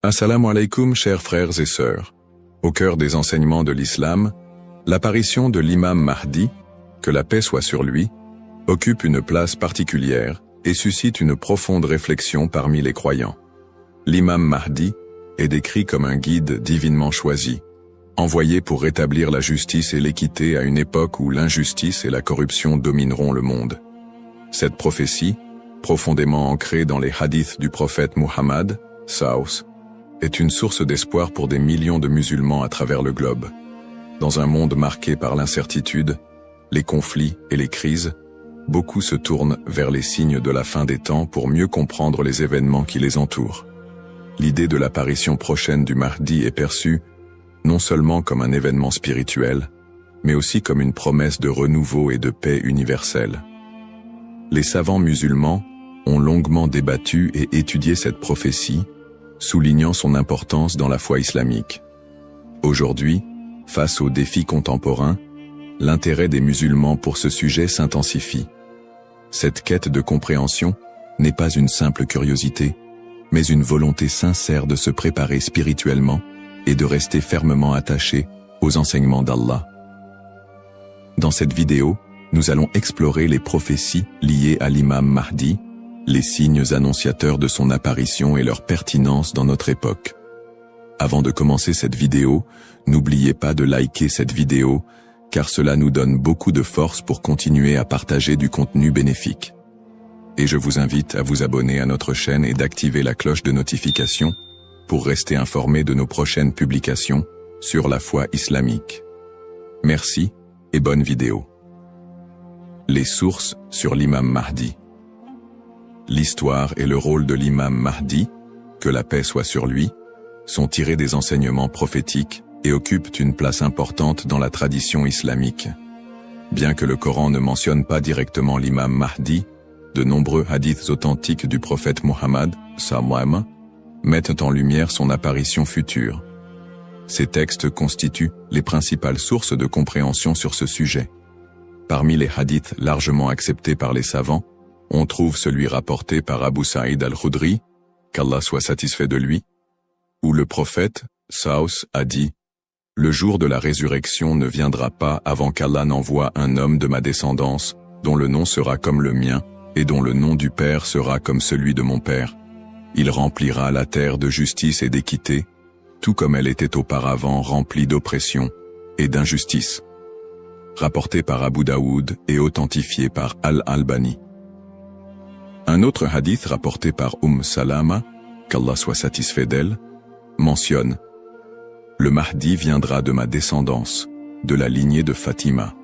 Assalamu alaikum, chers frères et sœurs. Au cœur des enseignements de l'islam, l'apparition de l'imam Mahdi, que la paix soit sur lui, occupe une place particulière et suscite une profonde réflexion parmi les croyants. L'imam Mahdi est décrit comme un guide divinement choisi, envoyé pour rétablir la justice et l'équité à une époque où l'injustice et la corruption domineront le monde. Cette prophétie, profondément ancrée dans les hadiths du prophète Muhammad, Saus, est une source d'espoir pour des millions de musulmans à travers le globe. Dans un monde marqué par l'incertitude, les conflits et les crises, beaucoup se tournent vers les signes de la fin des temps pour mieux comprendre les événements qui les entourent. L'idée de l'apparition prochaine du Mahdi est perçue non seulement comme un événement spirituel, mais aussi comme une promesse de renouveau et de paix universelle. Les savants musulmans ont longuement débattu et étudié cette prophétie, soulignant son importance dans la foi islamique. Aujourd'hui, face aux défis contemporains, l'intérêt des musulmans pour ce sujet s'intensifie. Cette quête de compréhension n'est pas une simple curiosité, mais une volonté sincère de se préparer spirituellement et de rester fermement attaché aux enseignements d'Allah. Dans cette vidéo, nous allons explorer les prophéties liées à l'imam Mahdi, les signes annonciateurs de son apparition et leur pertinence dans notre époque. Avant de commencer cette vidéo, n'oubliez pas de liker cette vidéo, car cela nous donne beaucoup de force pour continuer à partager du contenu bénéfique. Et je vous invite à vous abonner à notre chaîne et d'activer la cloche de notification pour rester informé de nos prochaines publications sur la foi islamique. Merci et bonne vidéo. Les sources sur l'imam Mahdi. L'histoire et le rôle de l'imam Mahdi, que la paix soit sur lui, sont tirés des enseignements prophétiques et occupent une place importante dans la tradition islamique. Bien que le Coran ne mentionne pas directement l'imam Mahdi, de nombreux hadiths authentiques du prophète Muhammad, sallam, mettent en lumière son apparition future. Ces textes constituent les principales sources de compréhension sur ce sujet. Parmi les hadiths largement acceptés par les savants, on trouve celui rapporté par Abu Saïd al-Khudri, qu'Allah soit satisfait de lui, où le prophète, Saus, a dit « Le jour de la résurrection ne viendra pas avant qu'Allah n'envoie un homme de ma descendance, dont le nom sera comme le mien, et dont le nom du Père sera comme celui de mon Père. Il remplira la terre de justice et d'équité, tout comme elle était auparavant remplie d'oppression et d'injustice. » Rapporté par Abu Daoud et authentifié par Al-Albani. Un autre hadith rapporté par Salama, qu'Allah soit satisfait d'elle, mentionne « Le Mahdi viendra de ma descendance, de la lignée de Fatima. »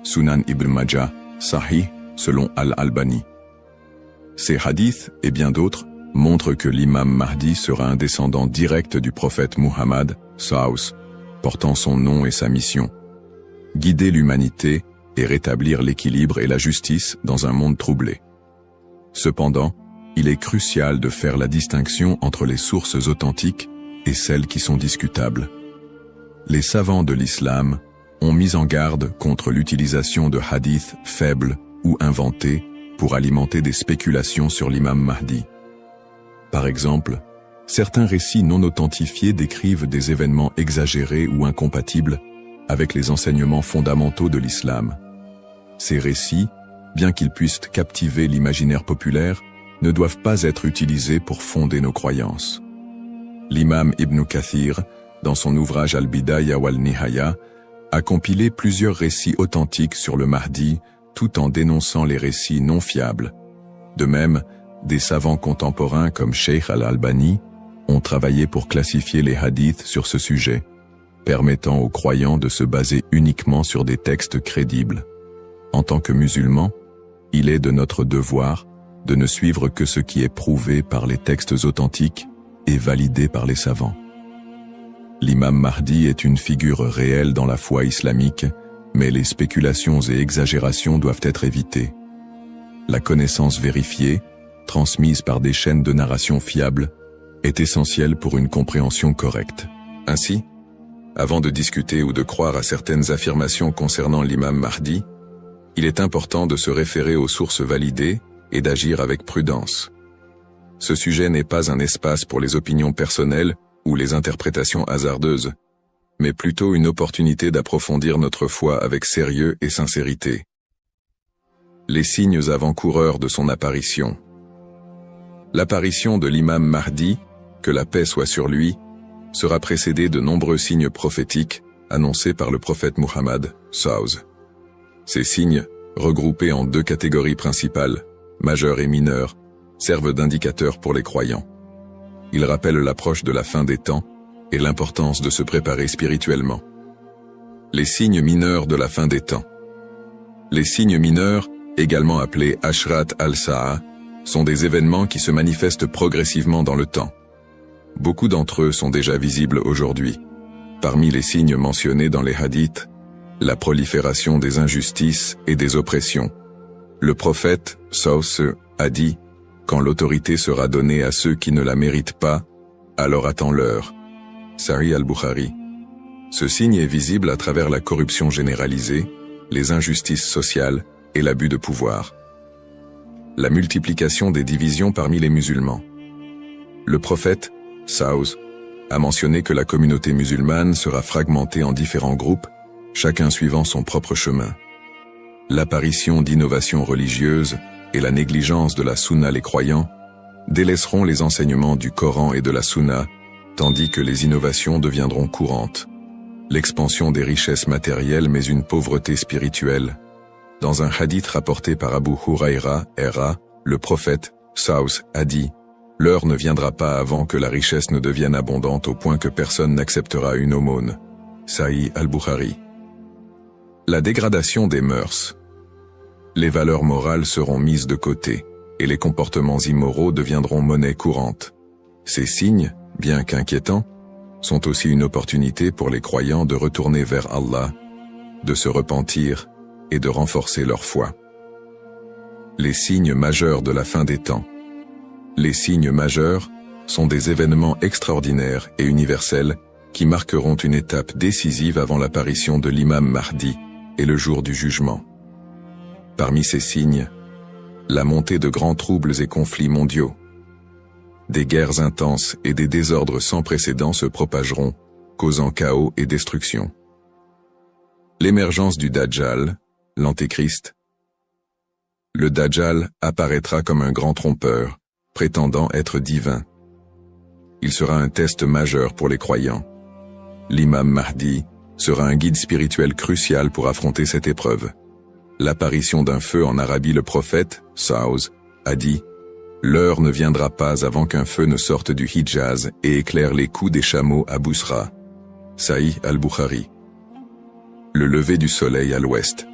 Sunan ibn Majah, Sahih, selon Al-Albani. Ces hadiths, et bien d'autres, montrent que l'imam Mahdi sera un descendant direct du prophète Muhammad, Saus, portant son nom et sa mission. Guider l'humanité et rétablir l'équilibre et la justice dans un monde troublé. Cependant, il est crucial de faire la distinction entre les sources authentiques et celles qui sont discutables. Les savants de l'islam ont mis en garde contre l'utilisation de hadiths faibles ou inventés pour alimenter des spéculations sur l'imam Mahdi. Par exemple, certains récits non authentifiés décrivent des événements exagérés ou incompatibles avec les enseignements fondamentaux de l'islam. Ces récits, bien qu'ils puissent captiver l'imaginaire populaire, ne doivent pas être utilisés pour fonder nos croyances. L'imam Ibn Kathir, dans son ouvrage Al-Bidaya wal-Nihaya, a compilé plusieurs récits authentiques sur le Mahdi, tout en dénonçant les récits non fiables. De même, des savants contemporains comme Sheikh Al-Albani ont travaillé pour classifier les hadiths sur ce sujet, permettant aux croyants de se baser uniquement sur des textes crédibles. En tant que musulmans, il est de notre devoir de ne suivre que ce qui est prouvé par les textes authentiques et validé par les savants. L'imam Mahdi est une figure réelle dans la foi islamique, mais les spéculations et exagérations doivent être évitées. La connaissance vérifiée, transmise par des chaînes de narration fiables, est essentielle pour une compréhension correcte. Ainsi, avant de discuter ou de croire à certaines affirmations concernant l'imam Mahdi, il est important de se référer aux sources validées et d'agir avec prudence. ce sujet n'est pas un espace pour les opinions personnelles ou les interprétations hasardeuses, mais plutôt une opportunité d'approfondir notre foi avec sérieux et sincérité. Les signes avant-coureurs de son apparition. L'apparition de l'imam Mahdi, que la paix soit sur lui, sera précédée de nombreux signes prophétiques annoncés par le prophète Muhammad, SAW. Ces signes, regroupés en deux catégories principales, majeurs et mineurs, servent d'indicateurs pour les croyants. Ils rappellent l'approche de la fin des temps et l'importance de se préparer spirituellement. Les signes mineurs de la fin des temps. Les signes mineurs, également appelés Ashrat al-Sa'a, sont des événements qui se manifestent progressivement dans le temps. Beaucoup d'entre eux sont déjà visibles aujourd'hui. Parmi les signes mentionnés dans les hadiths, la prolifération des injustices et des oppressions. Le prophète, SAW, a dit « Quand l'autorité sera donnée à ceux qui ne la méritent pas, alors attends-leur » Sahih al-Bukhari. Ce signe est visible à travers la corruption généralisée, les injustices sociales et l'abus de pouvoir. La multiplication des divisions parmi les musulmans. Le prophète, SAW, a mentionné que la communauté musulmane sera fragmentée en différents groupes, chacun suivant son propre chemin. L'apparition d'innovations religieuses et la négligence de la sunna les croyants délaisseront les enseignements du Coran et de la sunna, tandis que les innovations deviendront courantes. L'expansion des richesses matérielles mais une pauvreté spirituelle. Dans un hadith rapporté par Abu Huraira, le prophète, SAW, a dit « L'heure ne viendra pas avant que la richesse ne devienne abondante au point que personne n'acceptera une aumône. » Sahih al-Bukhari. La dégradation des mœurs. Les valeurs morales seront mises de côté, et les comportements immoraux deviendront monnaie courante. Ces signes, bien qu'inquiétants, sont aussi une opportunité pour les croyants de retourner vers Allah, de se repentir et de renforcer leur foi. Les signes majeurs de la fin des temps. Les signes majeurs sont des événements extraordinaires et universels qui marqueront une étape décisive avant l'apparition de l'imam Mahdi et le jour du jugement. Parmi ces signes, la montée de grands troubles et conflits mondiaux. Des guerres intenses et des désordres sans précédent se propageront, causant chaos et destruction. L'émergence du Dajjal, l'Antéchrist. Le Dajjal apparaîtra comme un grand trompeur, prétendant être divin. Il sera un test majeur pour les croyants. L'imam Mahdi sera un guide spirituel crucial pour affronter cette épreuve. L'apparition d'un feu en Arabie. Le prophète, SAW, a dit « L'heure ne viendra pas avant qu'un feu ne sorte du Hijaz et éclaire les coups des chameaux à Bousra. » Sahih al-Bukhari. Le lever du soleil à l'ouest.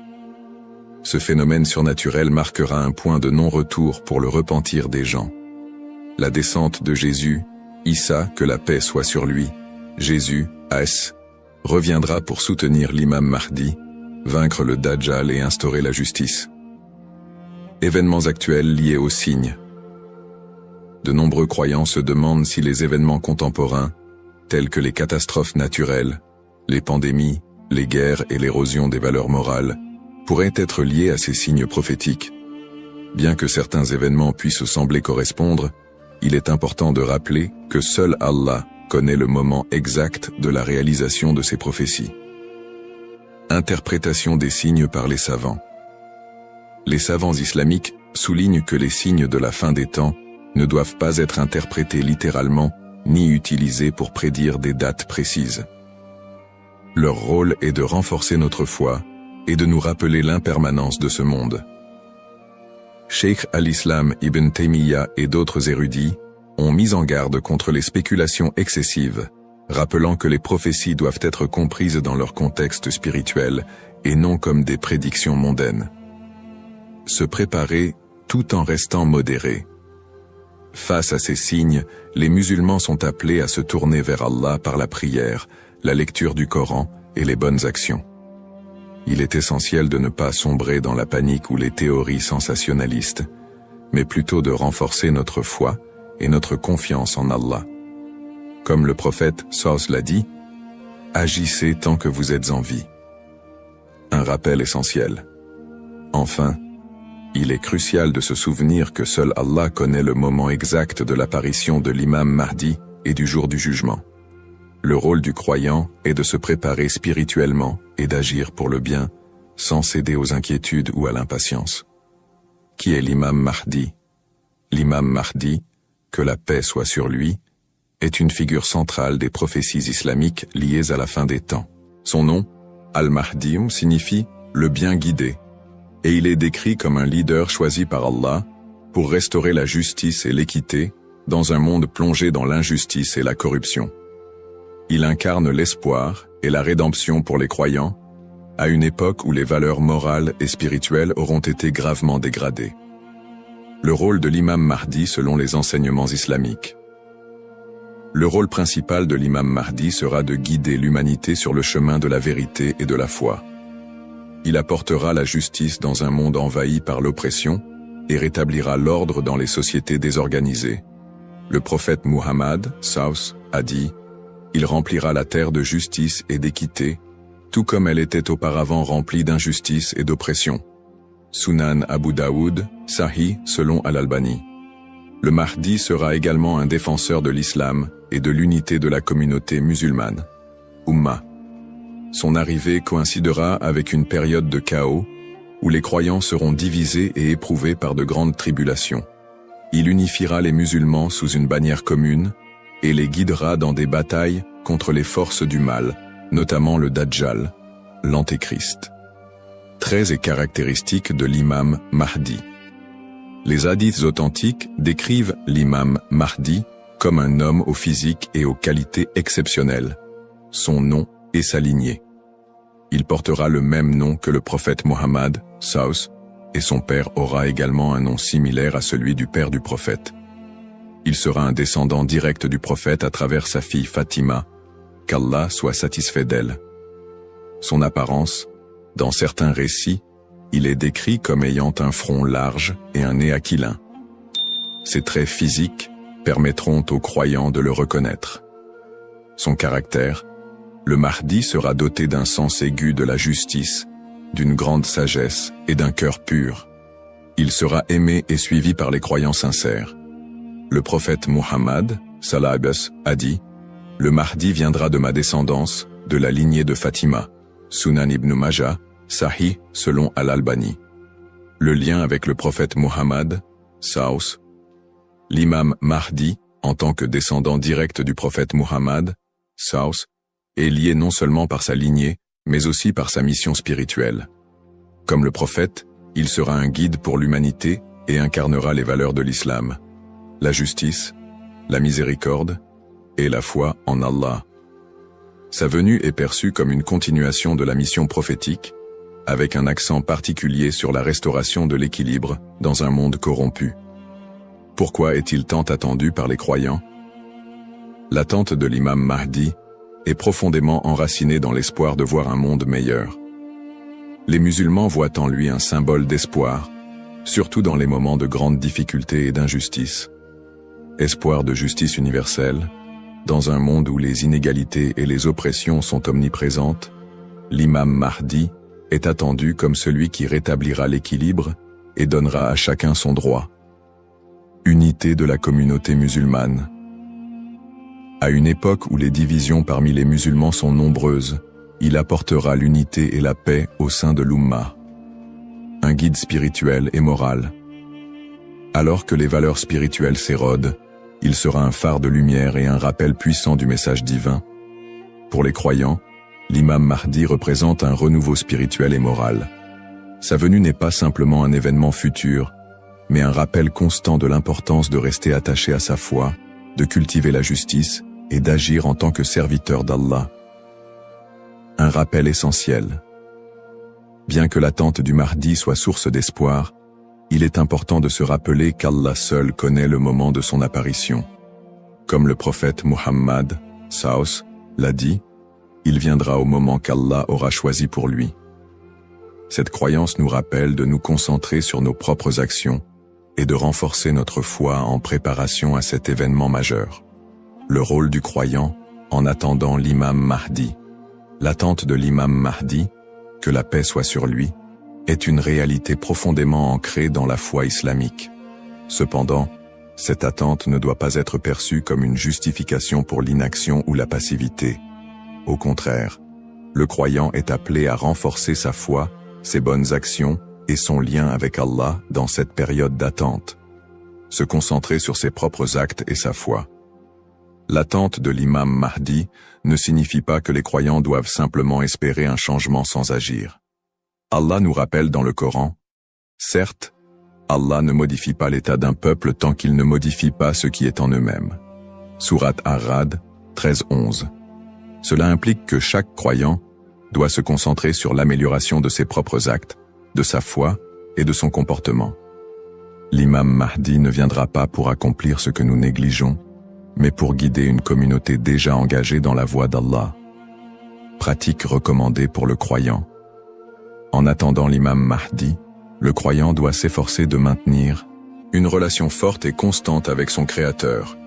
Ce phénomène surnaturel marquera un point de non-retour pour le repentir des gens. La descente de Jésus, Issa, que la paix soit sur lui, Jésus, As, reviendra pour soutenir l'imam Mahdi, vaincre le Dajjal et instaurer la justice. Événements actuels liés aux signes. De nombreux croyants se demandent si les événements contemporains, tels que les catastrophes naturelles, les pandémies, les guerres et l'érosion des valeurs morales, pourraient être liés à ces signes prophétiques. Bien que certains événements puissent sembler correspondre, il est important de rappeler que seul Allah connaît le moment exact de la réalisation de ces prophéties. Interprétation des signes par les savants. Les savants islamiques soulignent que les signes de la fin des temps ne doivent pas être interprétés littéralement ni utilisés pour prédire des dates précises. Leur rôle est de renforcer notre foi et de nous rappeler l'impermanence de ce monde. Cheikh al-Islam Ibn Taymiyyah et d'autres érudits ont mis en garde contre les spéculations excessives, rappelant que les prophéties doivent être comprises dans leur contexte spirituel et non comme des prédictions mondaines. Se préparer tout en restant modéré. Face à ces signes, les musulmans sont appelés à se tourner vers Allah par la prière, la lecture du Coran et les bonnes actions. Il est essentiel de ne pas sombrer dans la panique ou les théories sensationnalistes, mais plutôt de renforcer notre foi et notre confiance en Allah. Comme le prophète SAW l'a dit, « Agissez tant que vous êtes en vie ». Un rappel essentiel. Enfin, Il est crucial de se souvenir que seul Allah connaît le moment exact de l'apparition de l'imam Mahdi et du jour du jugement. Le rôle du croyant est de se préparer spirituellement et d'agir pour le bien, sans céder aux inquiétudes ou à l'impatience. Qui est l'imam Mahdi? L'imam Mahdi, que la paix soit sur lui, est une figure centrale des prophéties islamiques liées à la fin des temps. Son nom, Al-Mahdi, signifie « le bien guidé », et il est décrit comme un leader choisi par Allah pour restaurer la justice et l'équité dans un monde plongé dans l'injustice et la corruption. Il incarne l'espoir et la rédemption pour les croyants, à une époque où les valeurs morales et spirituelles auront été gravement dégradées. Le rôle de l'imam Mahdi selon les enseignements islamiques. Le rôle principal de l'imam Mahdi sera de guider l'humanité sur le chemin de la vérité et de la foi. Il apportera la justice dans un monde envahi par l'oppression et rétablira l'ordre dans les sociétés désorganisées. Le prophète Muhammad, Saus, a dit « Il remplira la terre de justice et d'équité, tout comme elle était auparavant remplie d'injustice et d'oppression. » Sunan Abu Daoud, Sahih selon Al-Albani. Le Mahdi sera également un défenseur de l'islam et de l'unité de la communauté musulmane. Ummah. Son arrivée coïncidera avec une période de chaos où les croyants seront divisés et éprouvés par de grandes tribulations. Il unifiera les musulmans sous une bannière commune et les guidera dans des batailles contre les forces du mal, notamment le Dajjal, l'Antéchrist. Traits et caractéristiques de l'imam Mahdi. Les hadiths authentiques décrivent l'imam Mahdi comme un homme au physique et aux qualités exceptionnelles. Son nom et sa lignée. Il portera le même nom que le prophète Mohammed, Saus, et son père aura également un nom similaire à celui du père du prophète. Il sera un descendant direct du prophète à travers sa fille Fatima, qu'Allah soit satisfait d'elle. Son apparence, dans certains récits, il est décrit comme ayant un front large et un nez aquilin. Ses traits physiques permettront aux croyants de le reconnaître. Son caractère, le Mahdi sera doté d'un sens aigu de la justice, d'une grande sagesse et d'un cœur pur. Il sera aimé et suivi par les croyants sincères. Le prophète Muhammad, sallallahu alayhi wa sallam, a dit « Le Mahdi viendra de ma descendance, de la lignée de Fatima. » Sunan ibn Majah, Sahih selon Al-Albani. Le lien avec le prophète Muhammad, Saus. L'imam Mahdi, en tant que descendant direct du prophète Muhammad, Saus, est lié non seulement par sa lignée, mais aussi par sa mission spirituelle. Comme le prophète, il sera un guide pour l'humanité et incarnera les valeurs de l'islam, la justice, la miséricorde et la foi en Allah. Sa venue est perçue comme une continuation de la mission prophétique, avec un accent particulier sur la restauration de l'équilibre dans un monde corrompu. Pourquoi est-il tant attendu par les croyants? L'attente de l'imam Mahdi est profondément enracinée dans l'espoir de voir un monde meilleur. Les musulmans voient en lui un symbole d'espoir, surtout dans les moments de grandes difficultés et d'injustice. Espoir de justice universelle, dans un monde où les inégalités et les oppressions sont omniprésentes, l'imam Mahdi est attendu comme celui qui rétablira l'équilibre et donnera à chacun son droit. Unité de la communauté musulmane. À une époque où les divisions parmi les musulmans sont nombreuses, il apportera l'unité et la paix au sein de l'Ummah. Un guide spirituel et moral. Alors que les valeurs spirituelles s'érodent, il sera un phare de lumière et un rappel puissant du message divin. Pour les croyants, l'imam Mahdi représente un renouveau spirituel et moral. Sa venue n'est pas simplement un événement futur, mais un rappel constant de l'importance de rester attaché à sa foi, de cultiver la justice et d'agir en tant que serviteur d'Allah. Un rappel essentiel. Bien que l'attente du Mahdi soit source d'espoir, il est important de se rappeler qu'Allah seul connaît le moment de son apparition. Comme le prophète Muhammad, Saus, l'a dit, il viendra au moment qu'Allah aura choisi pour lui. Cette croyance nous rappelle de nous concentrer sur nos propres actions et de renforcer notre foi en préparation à cet événement majeur. Le rôle du croyant en attendant l'imam Mahdi. L'attente de l'imam Mahdi, que la paix soit sur lui, est une réalité profondément ancrée dans la foi islamique. Cependant, cette attente ne doit pas être perçue comme une justification pour l'inaction ou la passivité. Au contraire, le croyant est appelé à renforcer sa foi, ses bonnes actions et son lien avec Allah dans cette période d'attente. Se concentrer sur ses propres actes et sa foi. L'attente de l'imam Mahdi ne signifie pas que les croyants doivent simplement espérer un changement sans agir. Allah nous rappelle dans le Coran, « Certes, Allah ne modifie pas l'état d'un peuple tant qu'il ne modifie pas ce qui est en eux-mêmes. » Sourate Ar-Ra'd 13-11. Cela implique que chaque croyant doit se concentrer sur l'amélioration de ses propres actes, de sa foi et de son comportement. L'imam Mahdi ne viendra pas pour accomplir ce que nous négligeons, mais pour guider une communauté déjà engagée dans la voie d'Allah. Pratique recommandée pour le croyant. En attendant l'imam Mahdi, le croyant doit s'efforcer de maintenir une relation forte et constante avec son Créateur.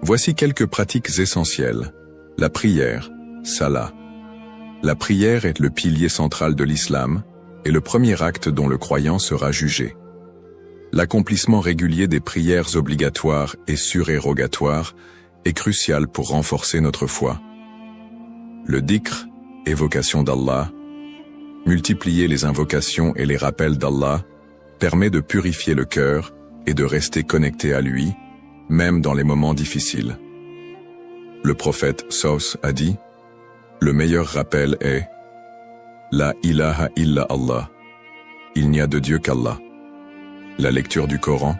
Voici quelques pratiques essentielles. La prière, salah. La prière est le pilier central de l'islam et le premier acte dont le croyant sera jugé. L'accomplissement régulier des prières obligatoires et surérogatoires est crucial pour renforcer notre foi. Le dhikr, évocation d'Allah, multiplier les invocations et les rappels d'Allah, permet de purifier le cœur et de rester connecté à lui, même dans les moments difficiles. Le prophète Saus a dit, « Le meilleur rappel est « La ilaha illa Allah » Il n'y a de Dieu qu'Allah. La lecture du Coran.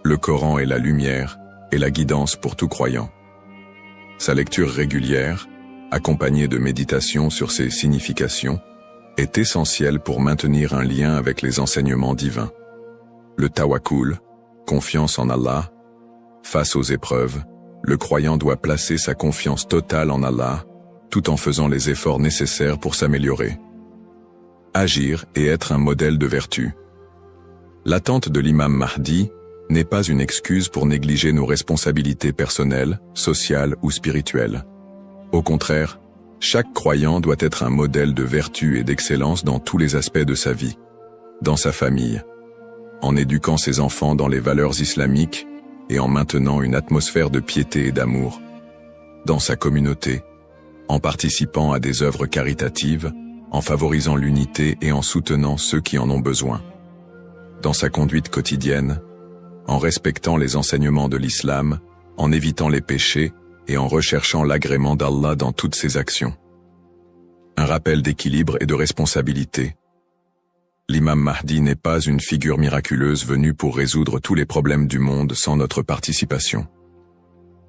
Le Coran est la lumière et la guidance pour tout croyant. Sa lecture régulière, accompagnée de méditation sur ses significations, est essentielle pour maintenir un lien avec les enseignements divins. Le tawakkul, confiance en Allah. Face aux épreuves, le croyant doit placer sa confiance totale en Allah, tout en faisant les efforts nécessaires pour s'améliorer. Agir et être un modèle de vertu. L'attente de l'imam Mahdi n'est pas une excuse pour négliger nos responsabilités personnelles, sociales ou spirituelles. Au contraire, chaque croyant doit être un modèle de vertu et d'excellence dans tous les aspects de sa vie, dans sa famille, en éduquant ses enfants dans les valeurs islamiques et en maintenant une atmosphère de piété et d'amour, dans sa communauté, en participant à des œuvres caritatives, en favorisant l'unité et en soutenant ceux qui en ont besoin. Dans sa conduite quotidienne, en respectant les enseignements de l'islam, en évitant les péchés et en recherchant l'agrément d'Allah dans toutes ses actions. Un rappel d'équilibre et de responsabilité. L'imam Mahdi n'est pas une figure miraculeuse venue pour résoudre tous les problèmes du monde sans notre participation.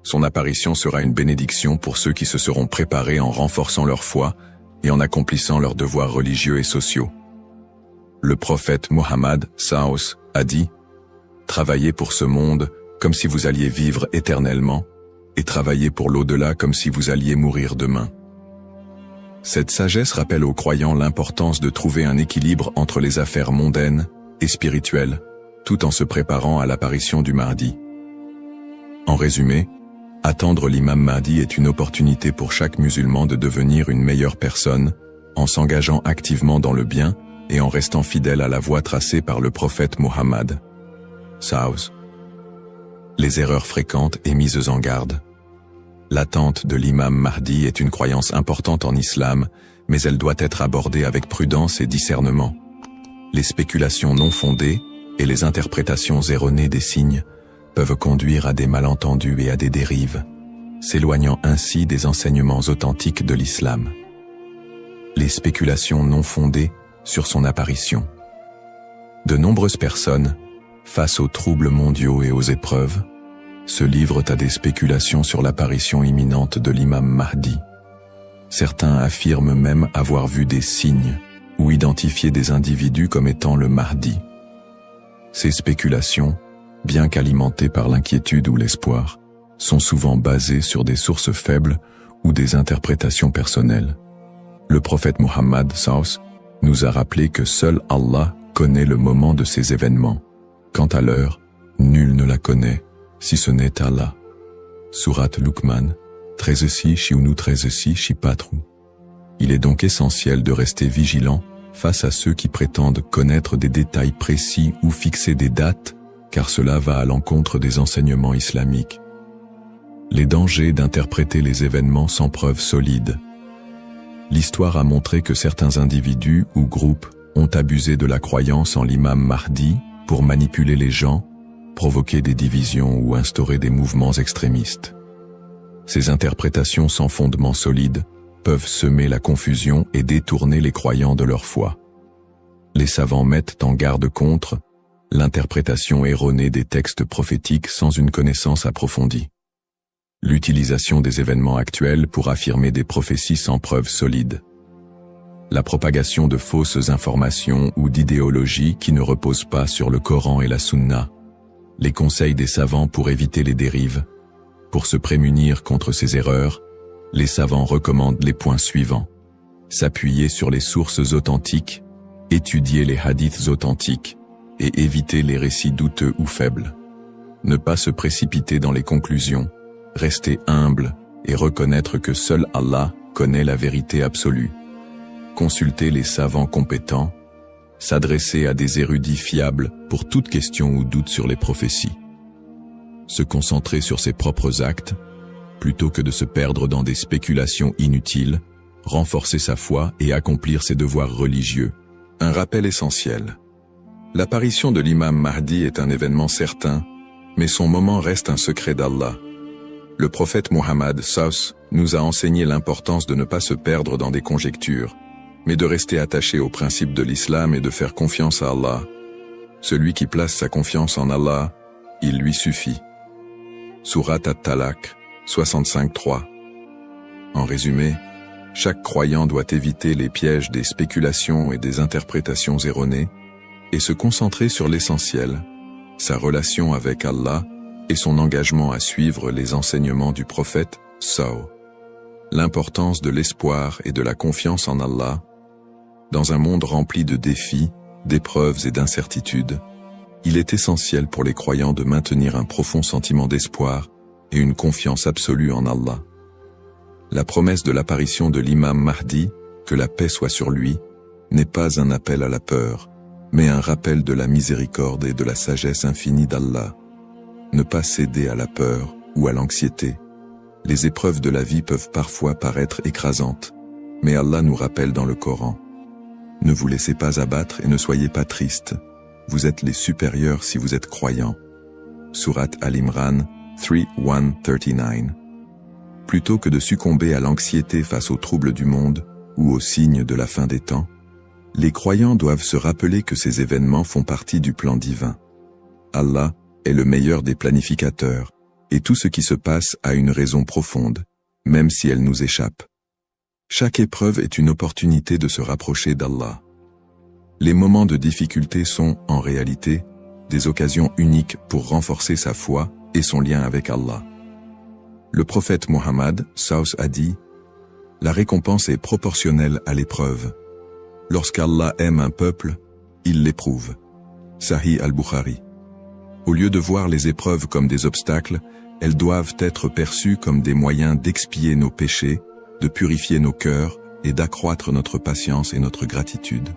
Son apparition sera une bénédiction pour ceux qui se seront préparés en renforçant leur foi et en accomplissant leurs devoirs religieux et sociaux. Le prophète Mohammed Saus a dit « Travaillez pour ce monde comme si vous alliez vivre éternellement, et travaillez pour l'au-delà comme si vous alliez mourir demain. » Cette sagesse rappelle aux croyants l'importance de trouver un équilibre entre les affaires mondaines et spirituelles, tout en se préparant à l'apparition du Mahdi. En résumé, attendre l'imam Mahdi est une opportunité pour chaque musulman de devenir une meilleure personne, en s'engageant activement dans le bien et en restant fidèle à la voie tracée par le prophète Mohammed. Saus. Les erreurs fréquentes et mises en garde. L'attente de l'imam Mahdi est une croyance importante en islam, mais elle doit être abordée avec prudence et discernement. Les spéculations non fondées et les interprétations erronées des signes peuvent conduire à des malentendus et à des dérives, s'éloignant ainsi des enseignements authentiques de l'islam. Les spéculations non fondées sur son apparition. De nombreuses personnes, face aux troubles mondiaux et aux épreuves, se livrent à des spéculations sur l'apparition imminente de l'imam Mahdi. Certains affirment même avoir vu des signes ou identifié des individus comme étant le Mahdi. Ces spéculations, bien qu'alimentées par l'inquiétude ou l'espoir, sont souvent basées sur des sources faibles ou des interprétations personnelles. Le prophète Mohammed Saus nous a rappelé que seul Allah connaît le moment de ces événements. Quant à l'heure, nul ne la connaît, si ce n'est Allah. Sourate Luqman, 13 13 4. Il est donc essentiel de rester vigilant face à ceux qui prétendent connaître des détails précis ou fixer des dates, car cela va à l'encontre des enseignements islamiques. Les dangers d'interpréter les événements sans preuves solides. L'histoire a montré que certains individus ou groupes ont abusé de la croyance en l'imam Mahdi pour manipuler les gens, provoquer des divisions ou instaurer des mouvements extrémistes. Ces interprétations sans fondement solide peuvent semer la confusion et détourner les croyants de leur foi. Les savants mettent en garde contre l'interprétation erronée des textes prophétiques sans une connaissance approfondie. L'utilisation des événements actuels pour affirmer des prophéties sans preuves solides. La propagation de fausses informations ou d'idéologies qui ne reposent pas sur le Coran et la Sunna. Les conseils des savants pour éviter les dérives. Pour se prémunir contre ces erreurs, les savants recommandent les points suivants. S'appuyer sur les sources authentiques, étudier les hadiths authentiques et éviter les récits douteux ou faibles. Ne pas se précipiter dans les conclusions, rester humble et reconnaître que seul Allah connaît la vérité absolue. Consulter les savants compétents, s'adresser à des érudits fiables pour toute question ou doute sur les prophéties. Se concentrer sur ses propres actes, plutôt que de se perdre dans des spéculations inutiles, renforcer sa foi et accomplir ses devoirs religieux. Un rappel essentiel. L'apparition de l'imam Mahdi est un événement certain, mais son moment reste un secret d'Allah. Le prophète Mohammed SAW nous a enseigné l'importance de ne pas se perdre dans des conjectures, mais de rester attaché aux principes de l'islam et de faire confiance à Allah. Celui qui place sa confiance en Allah, il lui suffit. Surat At-Talaq, 65-3. En résumé, chaque croyant doit éviter les pièges des spéculations et des interprétations erronées et se concentrer sur l'essentiel, sa relation avec Allah et son engagement à suivre les enseignements du prophète SAW. L'importance de l'espoir et de la confiance en Allah. Dans un monde rempli de défis, d'épreuves et d'incertitudes, il est essentiel pour les croyants de maintenir un profond sentiment d'espoir et une confiance absolue en Allah. La promesse de l'apparition de l'imam Mahdi, que la paix soit sur lui, n'est pas un appel à la peur, mais un rappel de la miséricorde et de la sagesse infinie d'Allah. Ne pas céder à la peur ou à l'anxiété. Les épreuves de la vie peuvent parfois paraître écrasantes, mais Allah nous rappelle dans le Coran. Ne vous laissez pas abattre et ne soyez pas tristes. Vous êtes les supérieurs si vous êtes croyants. Surat Al-Imran 3:139. Plutôt que de succomber à l'anxiété face aux troubles du monde ou aux signes de la fin des temps, les croyants doivent se rappeler que ces événements font partie du plan divin. Allah est le meilleur des planificateurs, et tout ce qui se passe a une raison profonde, même si elle nous échappe. Chaque épreuve est une opportunité de se rapprocher d'Allah. Les moments de difficulté sont, en réalité, des occasions uniques pour renforcer sa foi et son lien avec Allah. Le prophète Mohammed SAW a dit « La récompense est proportionnelle à l'épreuve. Lorsqu'Allah aime un peuple, il l'éprouve. » Sahih al-Bukhari. Au lieu de voir les épreuves comme des obstacles, elles doivent être perçues comme des moyens d'expier nos péchés, de purifier nos cœurs et d'accroître notre patience et notre gratitude.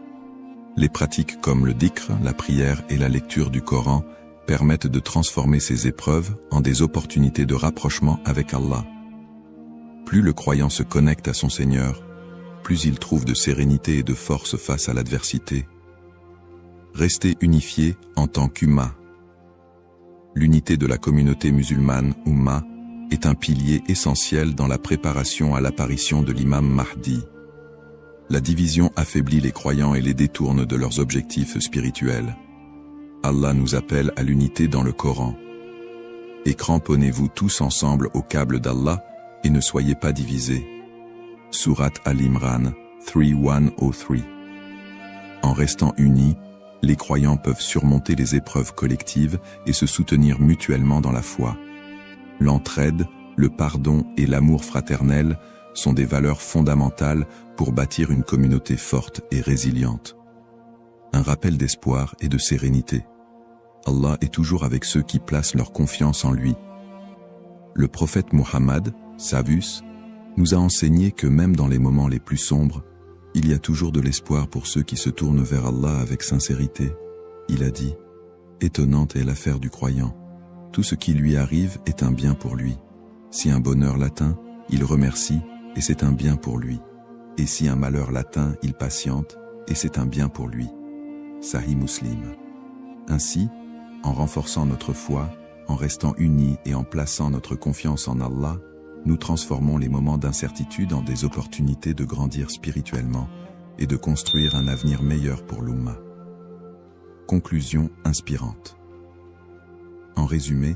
Les pratiques comme le dhikr, la prière et la lecture du Coran permettent de transformer ces épreuves en des opportunités de rapprochement avec Allah. Plus le croyant se connecte à son Seigneur, plus il trouve de sérénité et de force face à l'adversité. Rester unifié en tant qu'Ummah. L'unité de la communauté musulmane, Ummah, est un pilier essentiel dans la préparation à l'apparition de l'imam Mahdi. La division affaiblit les croyants et les détourne de leurs objectifs spirituels. Allah nous appelle à l'unité dans le Coran. Et cramponnez-vous tous ensemble au câble d'Allah et ne soyez pas divisés. Surat Al-Imran 3:103. En restant unis, les croyants peuvent surmonter les épreuves collectives et se soutenir mutuellement dans la foi. L'entraide, le pardon et l'amour fraternel sont des valeurs fondamentales pour bâtir une communauté forte et résiliente. Un rappel d'espoir et de sérénité. Allah est toujours avec ceux qui placent leur confiance en lui. Le prophète Mohammed, Savus, nous a enseigné que même dans les moments les plus sombres, Il y a toujours de l'espoir pour ceux qui se tournent vers Allah avec sincérité. Il a dit, étonnante est l'affaire du croyant. Tout ce qui lui arrive est un bien pour lui. Si un bonheur l'atteint, il remercie, et c'est un bien pour lui. Et si un malheur l'atteint, il patiente, et c'est un bien pour lui. Sahih Muslim. Ainsi, en renforçant notre foi, en restant unis et en plaçant notre confiance en Allah, nous transformons les moments d'incertitude en des opportunités de grandir spirituellement et de construire un avenir meilleur pour l'Ummah. Conclusion inspirante. En résumé,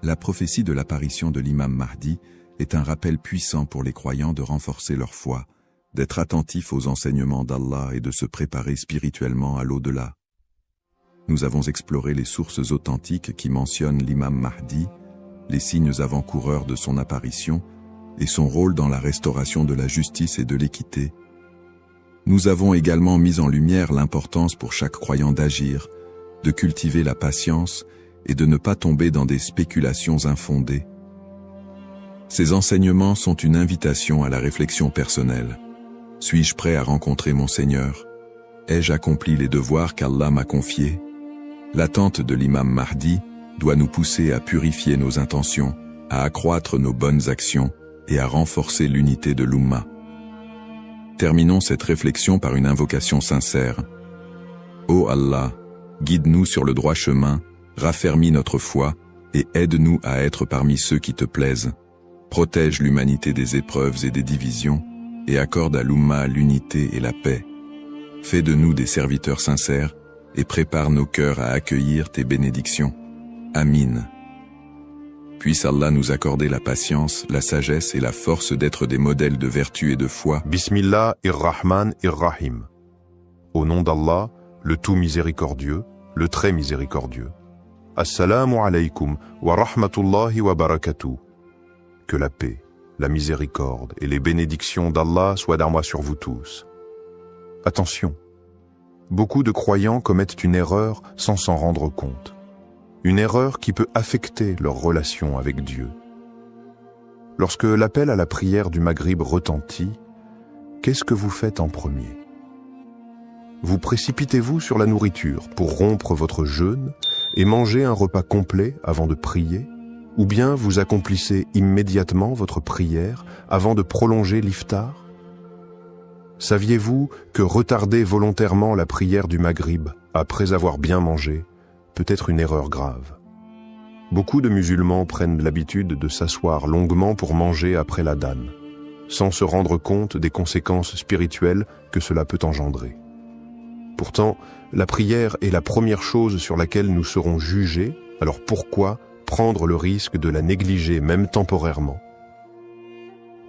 la prophétie de l'apparition de l'imam Mahdi est un rappel puissant pour les croyants de renforcer leur foi, d'être attentifs aux enseignements d'Allah et de se préparer spirituellement à l'au-delà. Nous avons exploré les sources authentiques qui mentionnent l'imam Mahdi, les signes avant-coureurs de son apparition et son rôle dans la restauration de la justice et de l'équité. Nous avons également mis en lumière l'importance pour chaque croyant d'agir, de cultiver la patience et de ne pas tomber dans des spéculations infondées. Ces enseignements sont une invitation à la réflexion personnelle. Suis-je prêt à rencontrer mon Seigneur? Ai-je accompli les devoirs qu'Allah m'a confiés? L'attente de l'imam Mahdi doit nous pousser à purifier nos intentions, à accroître nos bonnes actions et à renforcer l'unité de l'Ummah. Terminons cette réflexion par une invocation sincère. Ô Allah, guide-nous sur le droit chemin, raffermis notre foi et aide-nous à être parmi ceux qui te plaisent. Protège l'humanité des épreuves et des divisions et accorde à l'Ummah l'unité et la paix. Fais de nous des serviteurs sincères et prépare nos cœurs à accueillir tes bénédictions. Amin. Puisse Allah nous accorder la patience, la sagesse et la force d'être des modèles de vertu et de foi. Bismillahir-Rahman-ir-Rahim. Au nom d'Allah, le tout miséricordieux, le très miséricordieux. Assalamu alaykum wa rahmatullahi wa barakatuh. Que la paix, la miséricorde et les bénédictions d'Allah soient d'armoire sur vous tous. Attention, beaucoup de croyants commettent une erreur sans s'en rendre compte. Une erreur qui peut affecter leur relation avec Dieu. Lorsque l'appel à la prière du Maghrib retentit, qu'est-ce que vous faites en premier? Vous précipitez-vous sur la nourriture pour rompre votre jeûne et manger un repas complet avant de prier? Ou bien vous accomplissez immédiatement votre prière avant de prolonger l'iftar? Saviez-vous que retarder volontairement la prière du Maghrib après avoir bien mangé peut être une erreur grave? Beaucoup de musulmans prennent l'habitude de s'asseoir longuement pour manger après l'adhan, sans se rendre compte des conséquences spirituelles que cela peut engendrer. Pourtant, la prière est la première chose sur laquelle nous serons jugés, alors pourquoi prendre le risque de la négliger même temporairement?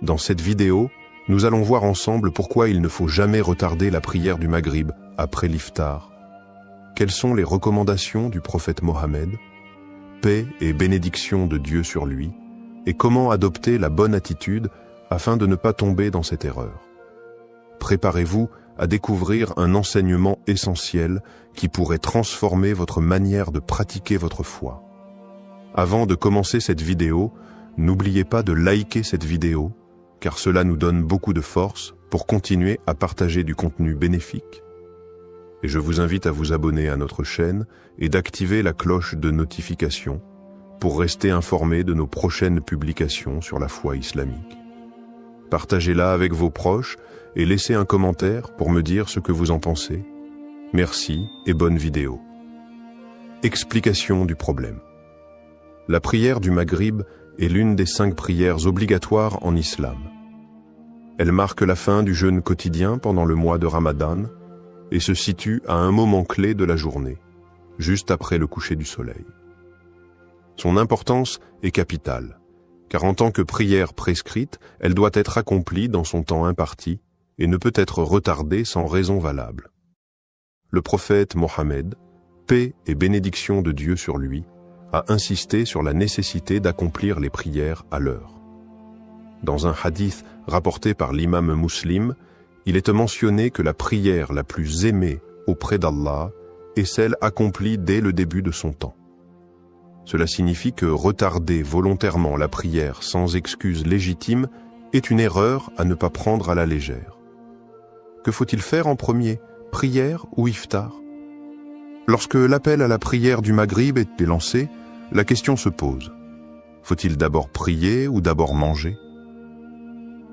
Dans cette vidéo, nous allons voir ensemble pourquoi il ne faut jamais retarder la prière du Maghrib après l'iftar. Quelles sont les recommandations du prophète Mohammed, paix et bénédiction de Dieu sur lui, et comment adopter la bonne attitude afin de ne pas tomber dans cette erreur. Préparez-vous à découvrir un enseignement essentiel qui pourrait transformer votre manière de pratiquer votre foi. Avant de commencer cette vidéo, n'oubliez pas de liker cette vidéo, car cela nous donne beaucoup de force pour continuer à partager du contenu bénéfique. Et je vous invite à vous abonner à notre chaîne et d'activer la cloche de notification pour rester informé de nos prochaines publications sur la foi islamique. Partagez-la avec vos proches et laissez un commentaire pour me dire ce que vous en pensez. Merci et bonne vidéo. Explication du problème. La prière du Maghrib est l'une des 5 prières obligatoires en islam. Elle marque la fin du jeûne quotidien pendant le mois de Ramadan et se situe à un moment clé de la journée, juste après le coucher du soleil. Son importance est capitale, car en tant que prière prescrite, elle doit être accomplie dans son temps imparti et ne peut être retardée sans raison valable. Le prophète Mohammed, paix et bénédiction de Dieu sur lui, a insisté sur la nécessité d'accomplir les prières à l'heure. Dans un hadith rapporté par l'imam Muslim, il est mentionné que la prière la plus aimée auprès d'Allah est celle accomplie dès le début de son temps. Cela signifie que retarder volontairement la prière sans excuse légitime est une erreur à ne pas prendre à la légère. Que faut-il faire en premier, prière ou iftar? Lorsque l'appel à la prière du Maghrib est lancé, la question se pose. Faut-il d'abord prier ou d'abord manger?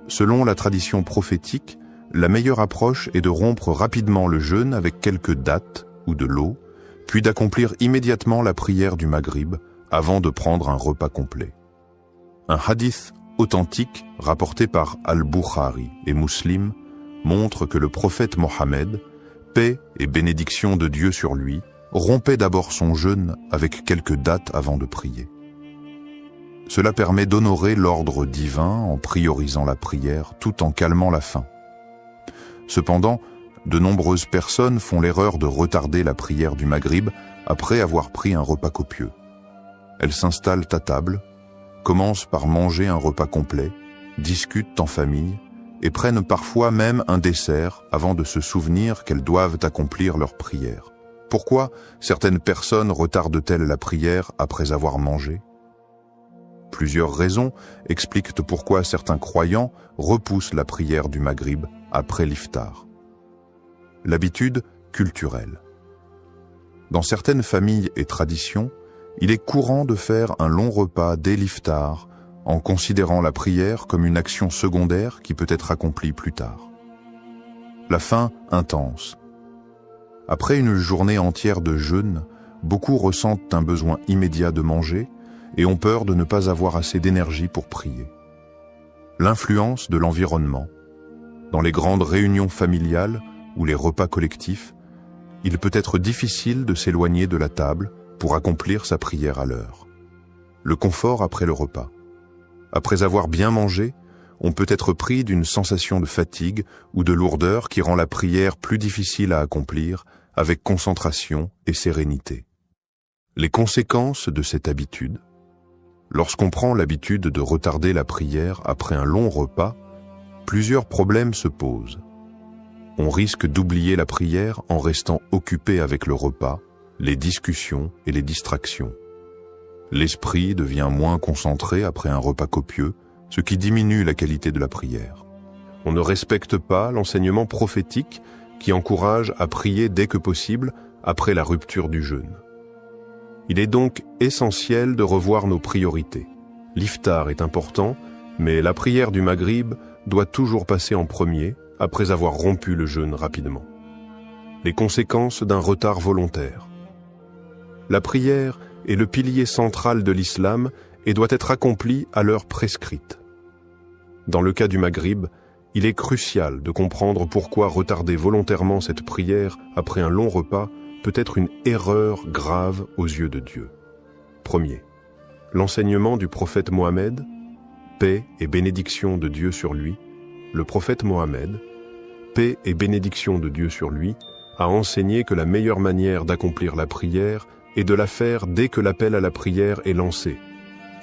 Selon la tradition prophétique, la meilleure approche est de rompre rapidement le jeûne avec quelques dattes ou de l'eau, puis d'accomplir immédiatement la prière du Maghrib avant de prendre un repas complet. Un hadith authentique rapporté par Al-Bukhari et Muslim montre que le prophète Mohammed, paix et bénédiction de Dieu sur lui, rompait d'abord son jeûne avec quelques dattes avant de prier. Cela permet d'honorer l'ordre divin en priorisant la prière tout en calmant la faim. Cependant, de nombreuses personnes font l'erreur de retarder la prière du Maghrib après avoir pris un repas copieux. Elles s'installent à table, commencent par manger un repas complet, discutent en famille et prennent parfois même un dessert avant de se souvenir qu'elles doivent accomplir leur prière. Pourquoi certaines personnes retardent-elles la prière après avoir mangé? Plusieurs raisons expliquent pourquoi certains croyants repoussent la prière du Maghrib après l'iftar. L'habitude culturelle. Dans certaines familles et traditions, il est courant de faire un long repas dès l'iftar en considérant la prière comme une action secondaire qui peut être accomplie plus tard. La faim intense. Après une journée entière de jeûne, beaucoup ressentent un besoin immédiat de manger et ont peur de ne pas avoir assez d'énergie pour prier. L'influence de l'environnement. Dans les grandes réunions familiales ou les repas collectifs, il peut être difficile de s'éloigner de la table pour accomplir sa prière à l'heure. Le confort après le repas. Après avoir bien mangé, on peut être pris d'une sensation de fatigue ou de lourdeur qui rend la prière plus difficile à accomplir avec concentration et sérénité. Les conséquences de cette habitude. Lorsqu'on prend l'habitude de retarder la prière après un long repas, plusieurs problèmes se posent. On risque d'oublier la prière en restant occupé avec le repas, les discussions et les distractions. L'esprit devient moins concentré après un repas copieux, ce qui diminue la qualité de la prière. On ne respecte pas l'enseignement prophétique qui encourage à prier dès que possible après la rupture du jeûne. Il est donc essentiel de revoir nos priorités. L'iftar est important, mais la prière du Maghrib doit toujours passer en premier après avoir rompu le jeûne rapidement. Les conséquences d'un retard volontaire. La prière est le pilier central de l'islam et doit être accomplie à l'heure prescrite. Dans le cas du Maghrib, il est crucial de comprendre pourquoi retarder volontairement cette prière après un long repas peut être une erreur grave aux yeux de Dieu. Premier, l'enseignement du prophète Mohammed, paix et bénédiction de Dieu sur lui. Le prophète Mohammed, paix et bénédiction de Dieu sur lui, a enseigné que la meilleure manière d'accomplir la prière est de la faire dès que l'appel à la prière est lancé.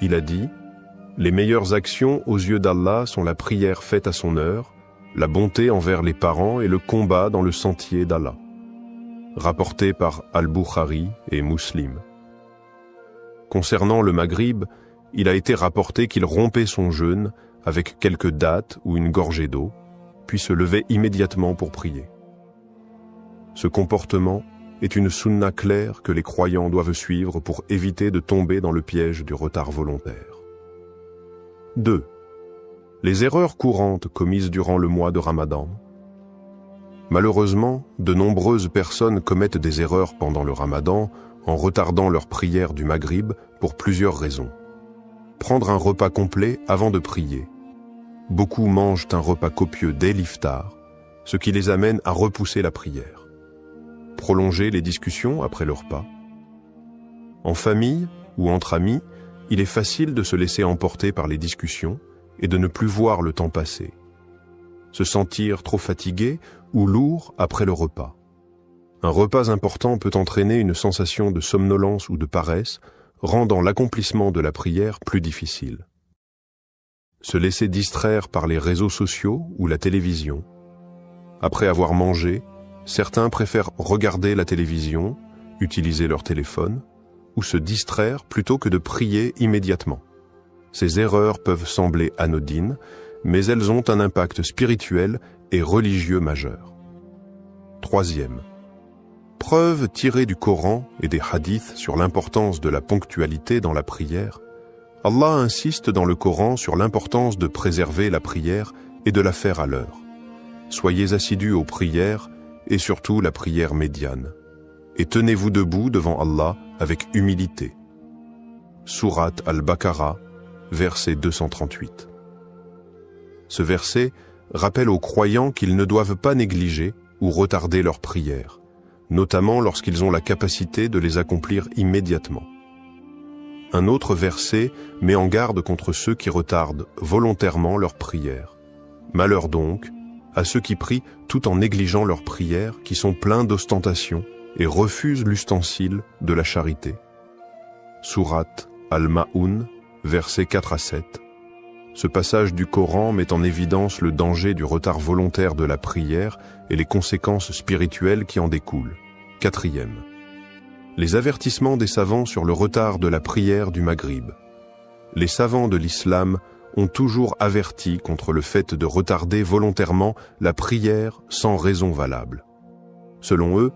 Il a dit « Les meilleures actions aux yeux d'Allah sont la prière faite à son heure, la bonté envers les parents et le combat dans le sentier d'Allah. » Rapporté par Al-Bukhari et Muslim. Concernant le Maghrib, il a été rapporté qu'il rompait son jeûne avec quelques dattes ou une gorgée d'eau, puis se levait immédiatement pour prier. Ce comportement est une sunna claire que les croyants doivent suivre pour éviter de tomber dans le piège du retard volontaire. 2. Les erreurs courantes commises durant le mois de Ramadan. Malheureusement, de nombreuses personnes commettent des erreurs pendant le Ramadan en retardant leur prière du Maghrib pour plusieurs raisons. Prendre un repas complet avant de prier. Beaucoup mangent un repas copieux dès l'iftar, ce qui les amène à repousser la prière. Prolonger les discussions après le repas. En famille ou entre amis, il est facile de se laisser emporter par les discussions et de ne plus voir le temps passer. Se sentir trop fatigué ou lourd après le repas. Un repas important peut entraîner une sensation de somnolence ou de paresse, rendant l'accomplissement de la prière plus difficile. Se laisser distraire par les réseaux sociaux ou la télévision. Après avoir mangé, certains préfèrent regarder la télévision, utiliser leur téléphone, ou se distraire plutôt que de prier immédiatement. Ces erreurs peuvent sembler anodines, mais elles ont un impact spirituel et religieux majeur. Troisième. Preuve tirée du Coran et des hadiths sur l'importance de la ponctualité dans la prière. Allah insiste dans le Coran sur l'importance de préserver la prière et de la faire à l'heure. Soyez assidus aux prières et surtout la prière médiane. Et tenez-vous debout devant Allah avec humilité. Sourate Al-Baqarah, verset 238. Ce verset rappelle aux croyants qu'ils ne doivent pas négliger ou retarder leurs prières, notamment lorsqu'ils ont la capacité de les accomplir immédiatement. Un autre verset met en garde contre ceux qui retardent volontairement leurs prières. Malheur donc à ceux qui prient tout en négligeant leurs prières, qui sont pleins d'ostentation et refusent l'ustensile de la charité. Sourate Al-Ma'un, versets 4 à 7. Ce passage du Coran met en évidence le danger du retard volontaire de la prière et les conséquences spirituelles qui en découlent. Quatrième. Les avertissements des savants sur le retard de la prière du Maghrib. Les savants de l'islam ont toujours averti contre le fait de retarder volontairement la prière sans raison valable. Selon eux,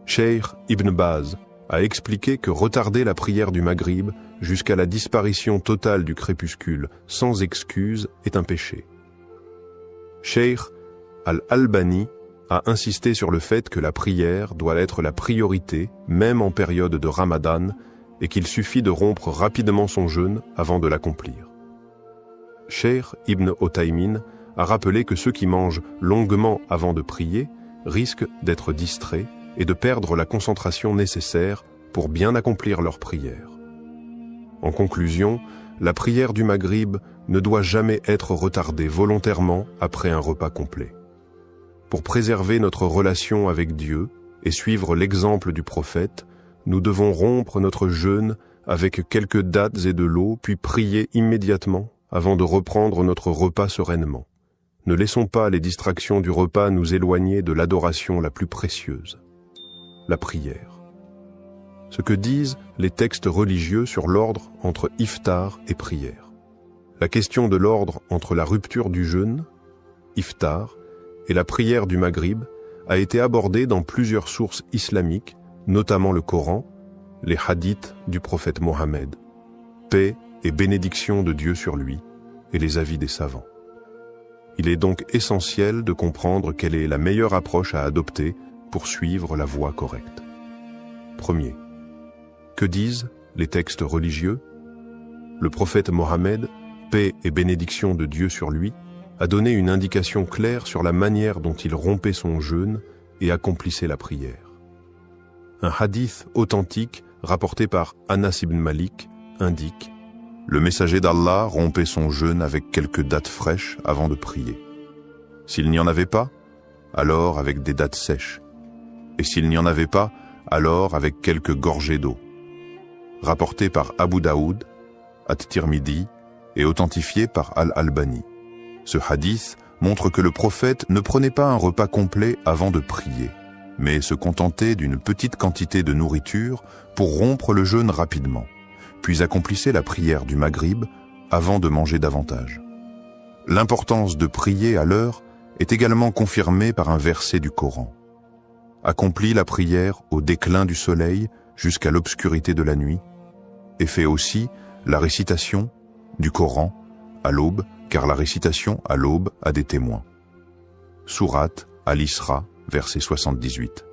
Cheikh Ibn Baz a expliqué que retarder la prière du Maghrib jusqu'à la disparition totale du crépuscule sans excuse est un péché. Cheikh Al-Albani a insisté sur le fait que la prière doit être la priorité, même en période de Ramadan, et qu'il suffit de rompre rapidement son jeûne avant de l'accomplir. Cheikh Ibn Othaymin a rappelé que ceux qui mangent longuement avant de prier risquent d'être distraits et de perdre la concentration nécessaire pour bien accomplir leur prière. En conclusion, la prière du Maghrib ne doit jamais être retardée volontairement après un repas complet. Pour préserver notre relation avec Dieu et suivre l'exemple du prophète, nous devons rompre notre jeûne avec quelques dattes et de l'eau, puis prier immédiatement avant de reprendre notre repas sereinement. Ne laissons pas les distractions du repas nous éloigner de l'adoration la plus précieuse, la prière. Ce que disent les textes religieux sur l'ordre entre iftar et prière. La question de l'ordre entre la rupture du jeûne, iftar, et la prière du Maghrib a été abordée dans plusieurs sources islamiques, notamment le Coran, les hadiths du prophète Mohammed, paix et bénédiction de Dieu sur lui, et les avis des savants. Il est donc essentiel de comprendre quelle est la meilleure approche à adopter pour suivre la voie correcte. Premier. Que disent les textes religieux? Le prophète Mohammed, paix et bénédiction de Dieu sur lui, a donné une indication claire sur la manière dont il rompait son jeûne et accomplissait la prière. Un hadith authentique rapporté par Anas ibn Malik indique: le messager d'Allah rompait son jeûne avec quelques dattes fraîches avant de prier. S'il n'y en avait pas, alors avec des dattes sèches. Et s'il n'y en avait pas, alors avec quelques gorgées d'eau. Rapporté par Abu Daoud, At-Tirmidhi et authentifié par Al-Albani. Ce hadith montre que le prophète ne prenait pas un repas complet avant de prier, mais se contentait d'une petite quantité de nourriture pour rompre le jeûne rapidement, puis accomplissait la prière du Maghrib avant de manger davantage. L'importance de prier à l'heure est également confirmée par un verset du Coran. Accomplis la prière au déclin du soleil jusqu'à l'obscurité de la nuit, et fais aussi la récitation du Coran à l'aube, car la récitation à l'aube a des témoins. Sourate Al-Isra, verset 78.